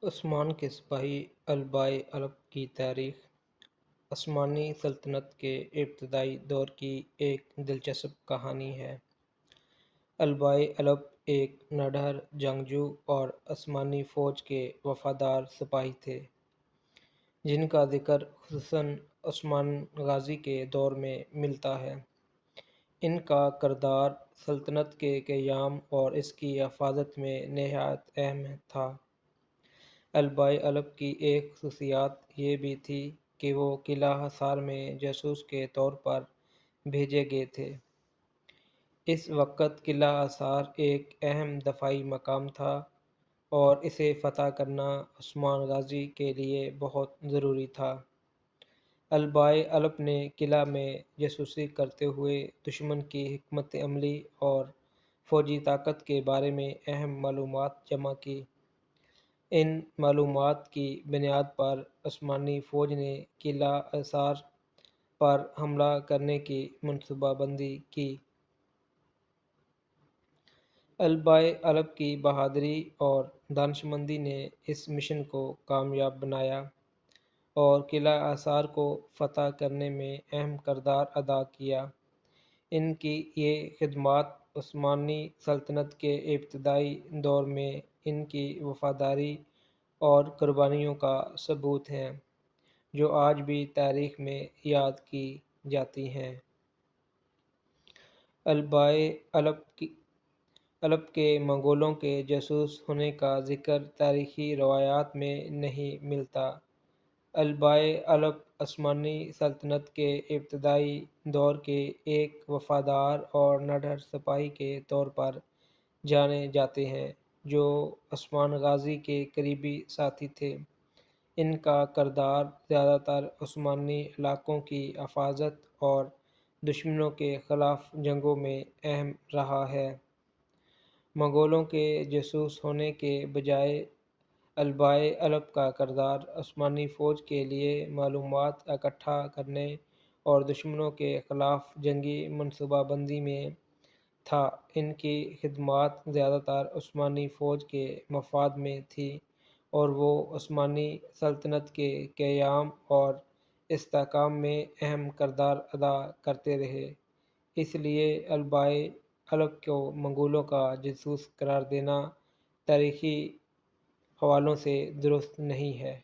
عثمان کے سپاہی البائے الب کی تاریخ عثمانی سلطنت کے ابتدائی دور کی ایک دلچسپ کہانی ہے۔ البائے الب ایک نڈھر جنگجو اور عثمانی فوج کے وفادار سپاہی تھے، جن کا ذکر خصوصاً عثمان غازی کے دور میں ملتا ہے۔ ان کا کردار سلطنت کے قیام اور اس کی حفاظت میں نہایت اہم تھا۔ البائے الب کی ایک خصوصیت یہ بھی تھی کہ وہ قلعہ حصار میں جاسوس کے طور پر بھیجے گئے تھے۔ اس وقت قلعہ حصار ایک اہم دفاعی مقام تھا اور اسے فتح کرنا عثمان غازی کے لیے بہت ضروری تھا۔ البائے الب نے قلعہ میں جاسوسی کرتے ہوئے دشمن کی حکمت عملی اور فوجی طاقت کے بارے میں اہم معلومات جمع کی۔ ان معلومات کی بنیاد پر عثمانی فوج نے قلعہ حصار پر حملہ کرنے کی منصوبہ بندی کی۔ البائے الب کی بہادری اور دانشمندی نے اس مشن کو کامیاب بنایا اور قلعہ حصار کو فتح کرنے میں اہم کردار ادا کیا۔ ان کی یہ خدمات عثمانی سلطنت کے ابتدائی دور میں ان کی وفاداری اور قربانیوں کا ثبوت ہیں، جو آج بھی تاریخ میں یاد کی جاتی ہیں۔ البائے الب کے منگولوں کے جاسوس ہونے کا ذکر تاریخی روایات میں نہیں ملتا۔ البائے الب عثمانی سلطنت کے ابتدائی دور کے ایک وفادار اور نڈھر سپاہی کے طور پر جانے جاتے ہیں، جو عثمان غازی کے قریبی ساتھی تھے۔ ان کا کردار زیادہ تر عثمانی علاقوں کی حفاظت اور دشمنوں کے خلاف جنگوں میں اہم رہا ہے۔ منگولوں کے جاسوس ہونے کے بجائے البائے الب کا کردار عثمانی فوج کے لیے معلومات اکٹھا کرنے اور دشمنوں کے خلاف جنگی منصوبہ بندی میں تھا۔ ان کی خدمات زیادہ تر عثمانی فوج کے مفاد میں تھیں اور وہ عثمانی سلطنت کے قیام اور استحکام میں اہم کردار ادا کرتے رہے۔ اس لیے البائے الب کو منگولوں کا جاسوس قرار دینا تاریخی حوالوں سے درست نہیں ہے۔